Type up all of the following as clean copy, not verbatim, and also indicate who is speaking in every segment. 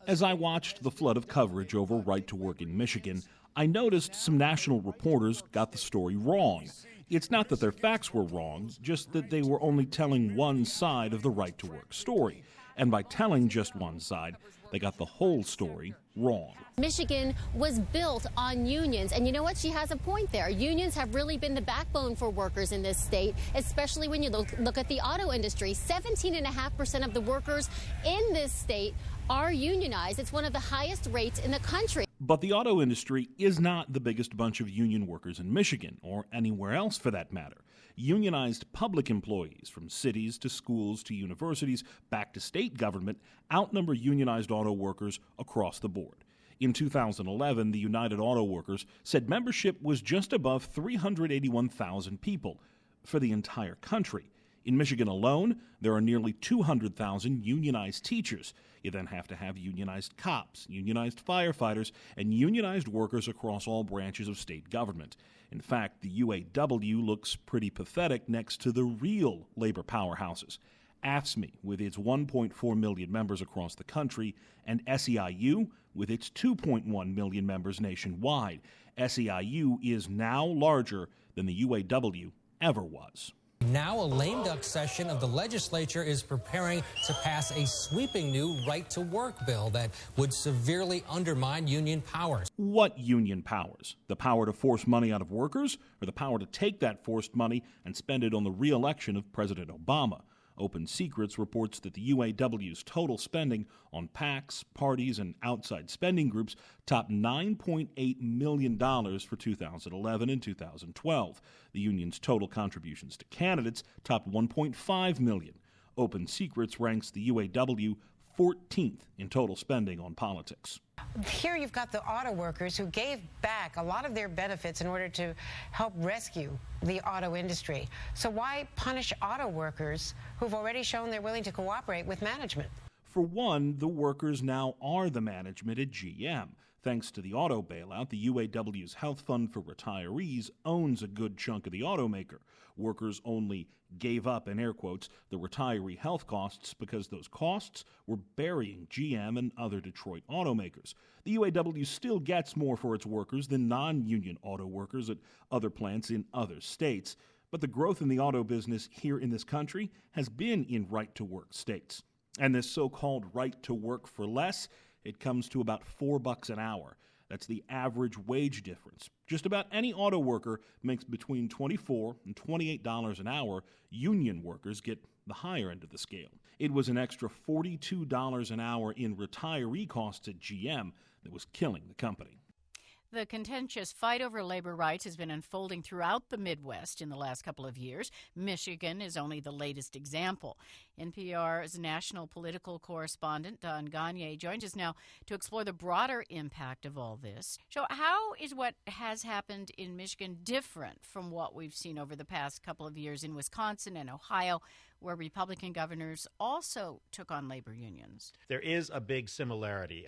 Speaker 1: As I watched the flood of coverage over right to work in Michigan, I noticed some national reporters got the story wrong. It's not that their facts were wrong, just that they were only telling one side of the right to work story. And by telling just one side, they got the whole story wrong.
Speaker 2: Michigan was built on unions, and you know what? She has a point there. Unions have really been the backbone for workers in this state, especially when you look at the auto industry. 17.5% of the workers in this state are unionized. It's one of the highest rates in the country.
Speaker 1: But the auto industry is not the biggest bunch of union workers in Michigan, or anywhere else for that matter. Unionized public employees, from cities to schools to universities, back to state government, outnumber unionized auto workers across the board. In 2011, the United Auto Workers said membership was just above 381,000 people for the entire country. In Michigan alone, there are nearly 200,000 unionized teachers. You then have to have unionized cops, unionized firefighters, and unionized workers across all branches of state government. In fact, the UAW looks pretty pathetic next to the real labor powerhouses. AFSCME, with its 1.4 million members across the country, and SEIU, with its 2.1 million members nationwide. SEIU is now larger than the UAW ever was.
Speaker 3: Now a lame duck session of the legislature is preparing to pass a sweeping new right-to-work bill that would severely undermine union powers.
Speaker 1: What union powers? The power to force money out of workers, or the power to take that forced money and spend it on the re-election of President Obama? Open Secrets reports that the UAW's total spending on PACs, parties, and outside spending groups topped $9.8 million for 2011 and 2012. The union's total contributions to candidates topped $1.5 million. Open Secrets ranks the UAW 14th in total spending on politics.
Speaker 4: Here you've got the auto workers who gave back a lot of their benefits in order to help rescue the auto industry. So why punish auto workers who've already shown they're willing to cooperate with management?
Speaker 1: For one, the workers now are the management at GM. Thanks to the auto bailout, the UAW's Health Fund for Retirees owns a good chunk of the automaker. Workers only gave up, in air quotes, the retiree health costs because those costs were burying GM and other Detroit automakers. The UAW still gets more for its workers than non-union auto workers at other plants in other states. But the growth in the auto business here in this country has been in right-to-work states. And this so-called right to work for less, it comes to about $4 an hour. That's the average wage difference. Just about any auto worker makes between $24 and $28 an hour. Union workers get the higher end of the scale. It was an extra $42 an hour in retiree costs at GM that was killing the company.
Speaker 5: The contentious fight over labor rights has been unfolding throughout the Midwest in the last couple of years. Michigan is only the latest example. NPR's national political correspondent, Don Gagne, joins us now to explore the broader impact of all this. So how is what has happened in Michigan different from what we've seen over the past couple of years in Wisconsin and Ohio, where Republican governors also took on labor unions?
Speaker 6: There is a big similarity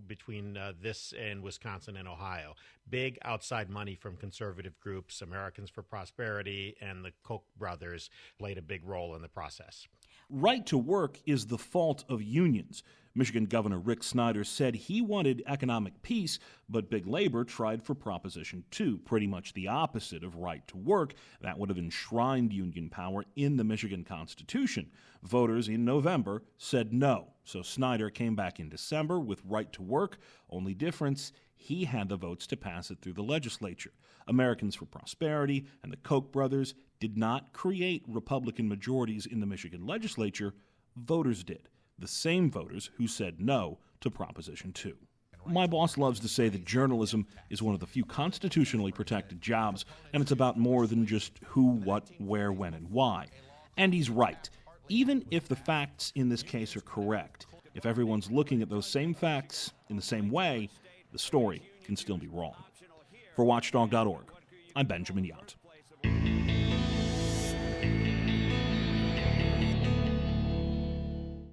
Speaker 6: between this and Wisconsin and Ohio. Big outside money from conservative groups, Americans for Prosperity, and the Koch brothers played a big role in the process.
Speaker 1: Right to work is the fault of unions. Michigan Governor Rick Snyder said he wanted economic peace, but big labor tried for Proposition 2, pretty much the opposite of right to work. That would have enshrined union power in the Michigan Constitution. Voters in November said no, so Snyder came back in December with right to work. Only difference, he had the votes to pass it through the legislature. Americans for Prosperity and the Koch brothers did not create Republican majorities in the Michigan legislature. Voters did. The same voters who said no to Proposition 2. My boss loves to say that journalism is one of the few constitutionally protected jobs, and it's about more than just who, what, where, when, and why. And he's right. Even if the facts in this case are correct, if everyone's looking at those same facts in the same way, the story can still be wrong. For Watchdog.org, I'm Benjamin Yount.